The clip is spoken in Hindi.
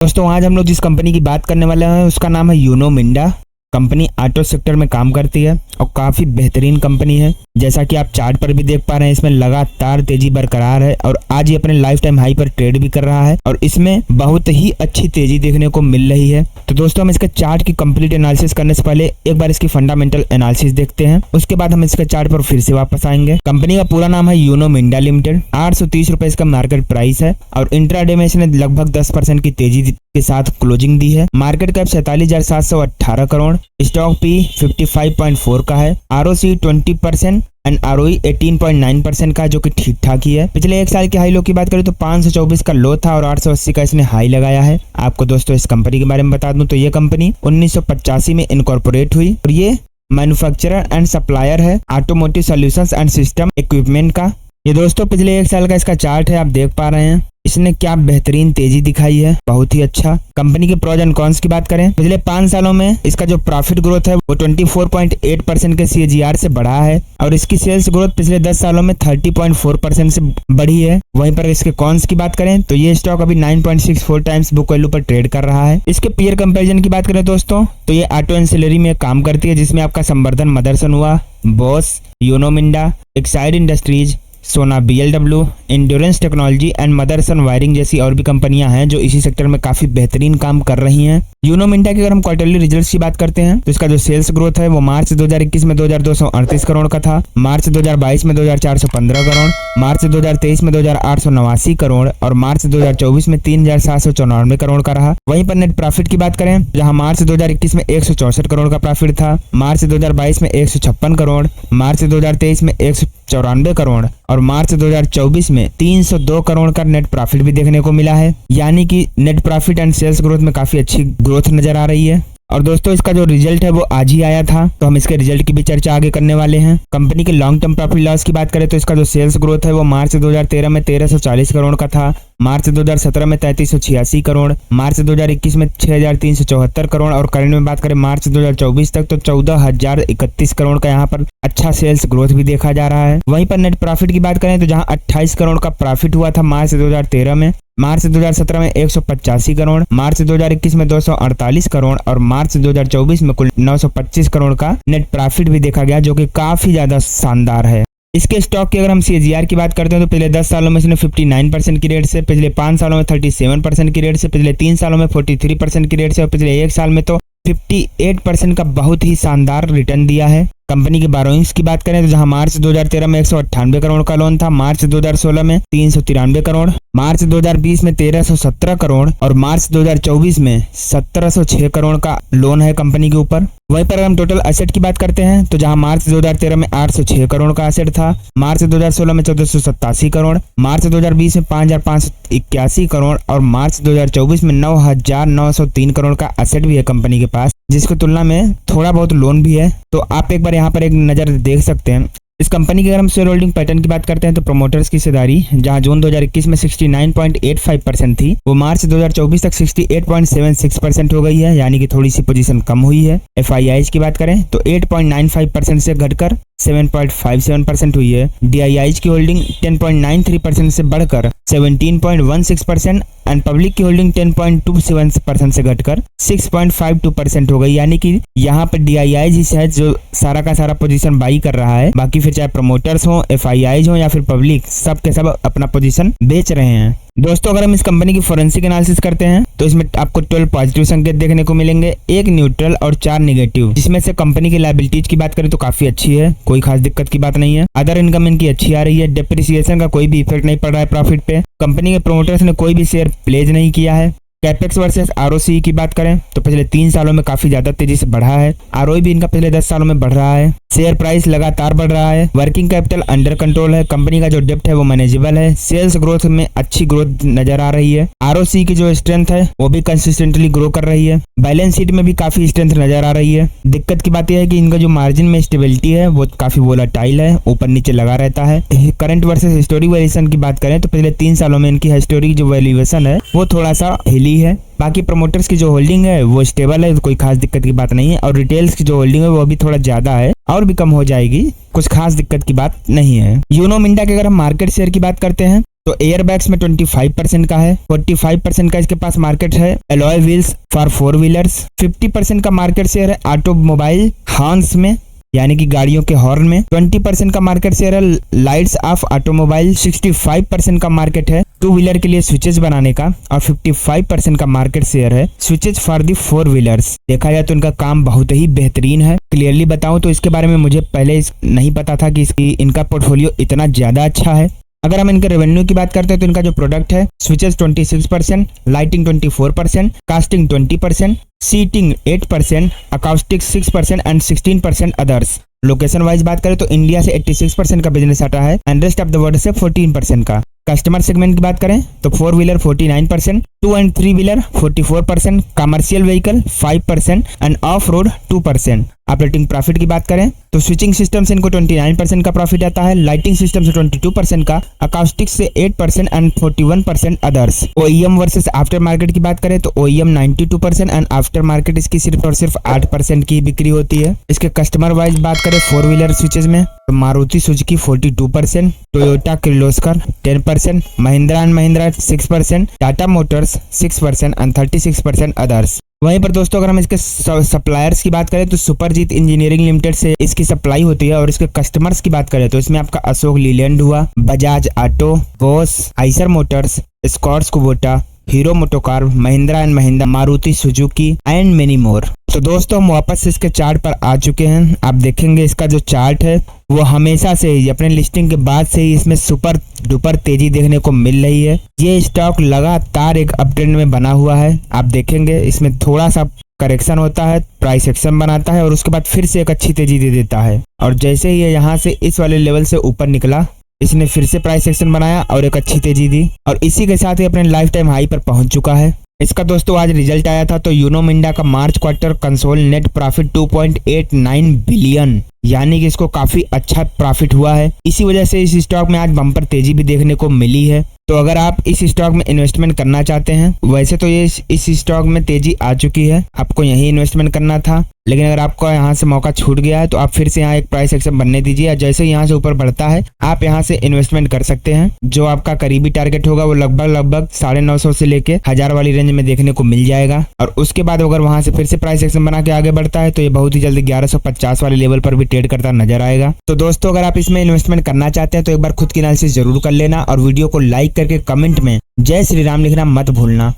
दोस्तों आज हम लोग जिस कंपनी की बात करने वाले हैं उसका नाम है Uno Minda. Company auto sector में काम करती है और काफी बेहतरीन कंपनी है। जैसा कि आप चार्ट पर भी देख पा रहे हैं, इसमें लगातार तेजी बरकरार है और आज ये अपने लाइफ टाइम हाई पर ट्रेड भी कर रहा है और इसमें बहुत ही अच्छी तेजी देखने को मिल रही है। तो दोस्तों हम इसके चार्ट की कंप्लीट एनालिसिस करने से पहले एक बार इसकी फंडामेंटल एनालिसिस देखते हैं, उसके बाद हम इसके चार्ट पर फिर से वापस आएंगे। कंपनी का पूरा नाम है यूनो मिंडा लिमिटेड। 830 रुपए इसका मार्केट प्राइस है और इंट्राडे में इसने लगभग 10% की तेजी के साथ क्लोजिंग दी है। Market cap 47,718 crore, stock P 55.4 का है, आरओसी 20% एंड आरओई 18.9% का, जो कि ठीक ठाक ही है। पिछले एक साल के हाई लो की बात करें तो 524 का लो था और 880 का इसने हाई लगाया है। आपको दोस्तों इस कंपनी के बारे में बता दूं तो ये कंपनी 1985 में इनकॉर्पोरेट हुई और ये मैन्युफैक्चरर एंड सप्लायर है automotive solutions and system equipment का। ये दोस्तों पिछले एक साल का इसका चार्ट है, आप देख पा रहे हैं इसने क्या बेहतरीन तेजी दिखाई है, बहुत ही अच्छा। कंपनी के प्रोज एंड कॉन्स की बात करें, पिछले 5 सालों में इसका जो प्रॉफिट ग्रोथ है वो 24.8% के CAGR से बढ़ा है और इसकी सेल्स ग्रोथ पिछले 10 सालों में 30.4% से बढ़ी है। वहीं पर इसके कॉन्स की बात करें तो ये स्टॉक अभी 9.64 टाइम्स बुक वैल्यू पर ट्रेड कर रहा है। इसके पीयर कंपैरिजन की बात करें दोस्तों तो ये ऑटो एंसिलरी में काम करती है, जिसमें आपका संवर्धन मदरसन हुआ, Bosch, Uno Minda, Exide Industries, Sona BLW, Endurance Technologies and Motherson wiring जैसी और भी कंपनियां हैं जो इसी सेक्टर में काफी बेहतरीन काम कर रही हैं। यूनो मिंडा की अगर हम क्वार्टरली रिजल्ट्स की बात करते हैं तो इसका जो सेल्स ग्रोथ है वो मार्च 2021 में 2238 करोड़ का था, मार्च 2022 में 2415 करोड़, मार्च 2023 में 2889 करोड़ और मार्च 2024 में 3794 करोड़ का रहा। वहीं पर नेट प्रॉफिट की बात करें जहां मार्च 2021 में 164 करोड़ का प्रॉफिट था, मार्च 2022 में 156 करोड़, मार्च 2023 में 194 करोड़ और मार्च 2024 में 302 करोड़ का नेट प्रॉफिट भी देखने को मिला है। यानी कि net profit and sales growth में काफी अच्छी ग्रोथ नजर आ रही है। और दोस्तों इसका जो रिजल्ट है वो आज ही आया था, तो हम इसके रिजल्ट की भी चर्चा आगे करने वाले हैं। कंपनी के लॉन्ग टर्म प्रॉफिट लॉस की बात करें तो इसका जो सेल्स ग्रोथ है वो मार्च 2013 में 1340 करोड़ का था, मार्च 2017 में 3386 करोड़, मार्च 2021 में 6374 करोड़ और करंट में बात करें मार्च 2024 तक तो 14031 करोड़ का यहाँ पर अच्छा सेल्स ग्रोथ भी देखा जा रहा है। वहीं पर नेट प्रॉफिट की बात करें तो जहां 28 करोड़ का प्रॉफिट हुआ था मार्च 2013 में, मार्च 2017 में 185 करोड़, मार्च 2021 में 248 करोड़ और मार्च 2024 में कुल 925 करोड़ का नेट प्रॉफिट भी देखा गया, जो कि काफी ज्यादा शानदार है। इसके स्टॉक की अगर हम CAGR की बात करते हैं तो पिछले 10 सालों में इसने 59% की रेट से, पिछले 5 सालों में 37% की रेट से, पिछले 3 सालों में 43% की रेट से और पिछले 1 साल में तो 58% का बहुत ही शानदार रिटर्न दिया है। कंपनी के बोरोइंग्स की बात करें तो जहां मार्च 2013 में 198 करोड़ का लोन था, मार्च 2016 में 393 करोड़, मार्च 2020 में 1317 करोड़ और मार्च 2024 में 1706 करोड़ का लोन है कंपनी के ऊपर। वहीं पर हम टोटल एसेट की बात करते हैं तो जहां मार्च 2013 में 806 करोड़ का एसेट था, मार्च 2016 में 1487 करोड़, मार्च 2020 में 5581 करोड़ और मार्च 2024 में 9903 करोड़ का एसेट भी है कंपनी के पास, जिसकी तुलना में थोड़ा बहुत लोन भी है। तो आप एक बार यहाँ पर एक नज़र देख सकते हैं। इस कंपनी की अगर हम शेयर होल्डिंग पैटर्न की बात करते हैं तो प्रमोटर्स की हिस्सेदारी जहां जून 2021 में 69.85% थी वो मार्च 2024 तक 68.76% हो गई है, यानी कि थोड़ी सी पोजीशन कम हुई है। FIIs की बात करें तो 8.95% से घटकर 7.57% हुई है। DIIs की होल्डिंग 10.93% से बढ़कर 17.16% एंड पब्लिक की होल्डिंग 10.27% से घटकर 6.52% हो गई, यानी कि यहाँ पर DIIs ही है जो सारा का सारा पोजीशन बाई कर रहा है। बाकी फिर चाहे प्रमोटर्स हो, FIIs हो या फिर पब्लिक, सब के सब अपना पोजीशन बेच रहे हैं। दोस्तों अगर हम इस कंपनी की फोरेंसिक एनालिसिस करते हैं तो इसमें आपको 12 पॉजिटिव संकेत देखने को मिलेंगे, 1 न्यूट्रल और 4 नेगेटिव, जिसमें से कंपनी की लायबिलिटीज की बात करें तो काफी अच्छी है, कोई खास दिक्कत की बात नहीं है। अदर इनकम इनकी अच्छी आ रही है, डेप्रिसिएशन का कोई भी इफेक्ट नहीं पड़ रहा है प्रॉफिट पे। कंपनी के प्रोमोटर्स ने कोई भी शेयर प्लेज नहीं किया है। कैपेक्स वर्सेस ROCE की बात करें तो पिछले 3 सालों में काफी ज्यादा तेजी से बढ़ा है। ROE भी इनका पिछले 10 सालों में बढ़ रहा है। शेयर प्राइस लगातार बढ़ रहा है। वर्किंग कैपिटल अंडर कंट्रोल है। कंपनी का जो डेप्ट है वो मैनेजेबल है। सेल्स ग्रोथ में अच्छी ग्रोथ नजर आ रही है। ROCE की जो स्ट्रेंथ है वो भी कंसिस्टेंटली ग्रो कर रही है। बैलेंस शीट में भी काफी स्ट्रेंथ नजर आ रही है। दिक्कत की बात यह है कि इनका जो मार्जिन में स्टेबिलिटी है वो काफी वोलाटाइल है, ऊपर नीचे लगा रहता है। करंट वर्सेस हिस्टोरिक वैल्यूएशन की बात करें तो पिछले 3 सालों में इनकी हिस्टोरिक जो वैल्यूएशन है वो थोड़ा सा हिली है। बाकी प्रमोटर्स की जो होल्डिंग है वो स्टेबल है, कोई खास दिक्कत की बात नहीं है। और रिटेल्स की जो होल्डिंग है वो भी थोड़ा ज्यादा है और भी कम हो जाएगी, कुछ खास दिक्कत की बात नहीं है। यूनो मिंडा के अगर हम मार्केट शेयर की बात करते हैं तो एयरबैग्स में 25% का है, 45% का इसके पास मार्केट है एलॉय व्हील्स फॉर 4 व्हीलर्स, 50% का मार्केट शेयर है ऑटोमोबाइल हॉर्न्स में यानी कि गाड़ियों के हॉर्न में, 20% का मार्केट शेयर है लाइट्स ऑफ ऑटोमोबाइल, 65% का मार्केट है 2 व्हीलर के लिए स्विचेस बनाने का और 55% का मार्केट शेयर है स्विचेस फॉर दी 4 व्हीलर्स। देखा जाए तो इनका काम बहुत ही बेहतरीन है। क्लियरली बताऊं तो इसके बारे में मुझे पहले नहीं पता था कि इनका पोर्टफोलियो इतना ज्यादा अच्छा है। अगर हम इनके रेवेन्यू की बात करते हैं तो इनका जो प्रोडक्ट है switches 26%, lighting 24%, casting 20%, seating 8%, acoustics 6% and 16% others. Location wise बात करें तो इंडिया से 86% का बिजनेस आता है and rest of the world से 14% का। कस्टमर सेगमेंट की बात करें तो 4 wheeler 49%, 2 and 3 wheeler 44%, commercial vehicle 5% end of road 2%। Operating profit की बात करें तो स्विचिंग सिस्टम से इनको 29% का प्रॉफिट आता है, लाइटिंग सिस्टम से 22% का, अकाउस्टिक्स से 8% and 41% others. OEM versus after market की बात करें तो ओईएम 92% एंड आफ्टर मार्केट इसकी सिर्फ और सिर्फ 8% की बिक्री होती है। इसके कस्टमर वाइज बात करें 4 व्हीलर स्विचेस में तो Maruti Suzuki 42%, Toyota Kirloskar 10%, Mahindra and Mahindra 6%, Tata Motors 6% and 36% others. वहीं पर दोस्तों अगर हम इसके सप्लायर्स की बात करें तो सुपरजीत इंजीनियरिंग लिमिटेड से इसकी सप्लाई होती है और इसके कस्टमर्स की बात करें तो इसमें आपका अशोक लीलैंड हुआ, Bajaj auto, Bose, Eicher Motors, Escorts Kubota, Hero MotoCorp, Mahindra and Mahindra, Maruti Suzuki and many more. तो दोस्तों हम वापस से इसके चार्ट पर आ चुके हैं। आप देखेंगे इसका जो चार्ट है वो हमेशा से ही अपने लिस्टिंग के बाद से ही इसमें सुपर डुपर तेजी देखने को मिल रही है। ये स्टॉक लगातार एक अपट्रेंड में बना हुआ है। आप देखेंगे इसमें थोड़ा सा करेक्शन होता है, प्राइस एक्शन बनाता है और उसके बाद फिर से एक अच्छी तेजी दे देता है और जैसे ही ये यहाँ से इस वाले लेवल से ऊपर निकला इसने फिर से प्राइस एक्शन बनाया और एक अच्छी तेजी दी और इसी के साथ ही अपने लाइफ टाइम हाई पर पहुंच चुका है। इसका दोस्तों आज रिजल्ट आया था तो यूनो मिंडा का मार्च quarter console net profit 2.89 billion यानी कि इसको काफी अच्छा प्रॉफिट हुआ है। इसी वजह से इस स्टॉक में आज बम्पर तेजी भी देखने को मिली है। तो अगर आप इस स्टॉक में इन्वेस्टमेंट करना चाहते हैं, वैसे तो ये इस स्टॉक में तेजी आ चुकी है, आपको यही इन्वेस्टमेंट करना था, लेकिन अगर आपको यहाँ से मौका छूट गया है तो आप फिर से यहाँ एक प्राइस एक्शन बनने दीजिए। जैसे यहाँ से ऊपर बढ़ता है आप यहाँ से इन्वेस्टमेंट कर सकते हैं। जो आपका करीबी टारगेट होगा वो लगभग 950 से लेके 1000 वाली रेंज में देखने को मिल जाएगा और उसके बाद अगर वहां से फिर से प्राइस एक्शन बना के आगे बढ़ता है तो ये बहुत ही जल्दी 1150 वाले लेवल पर भी ट्रेड करता नजर आएगा। तो दोस्तों अगर आप इसमें इन्वेस्टमेंट करना चाहते हैं तो एक बार खुद की एनालिसिस जरूर कर लेना और वीडियो को लाइक करके कमेंट में जय श्री राम लिखना मत भूलना।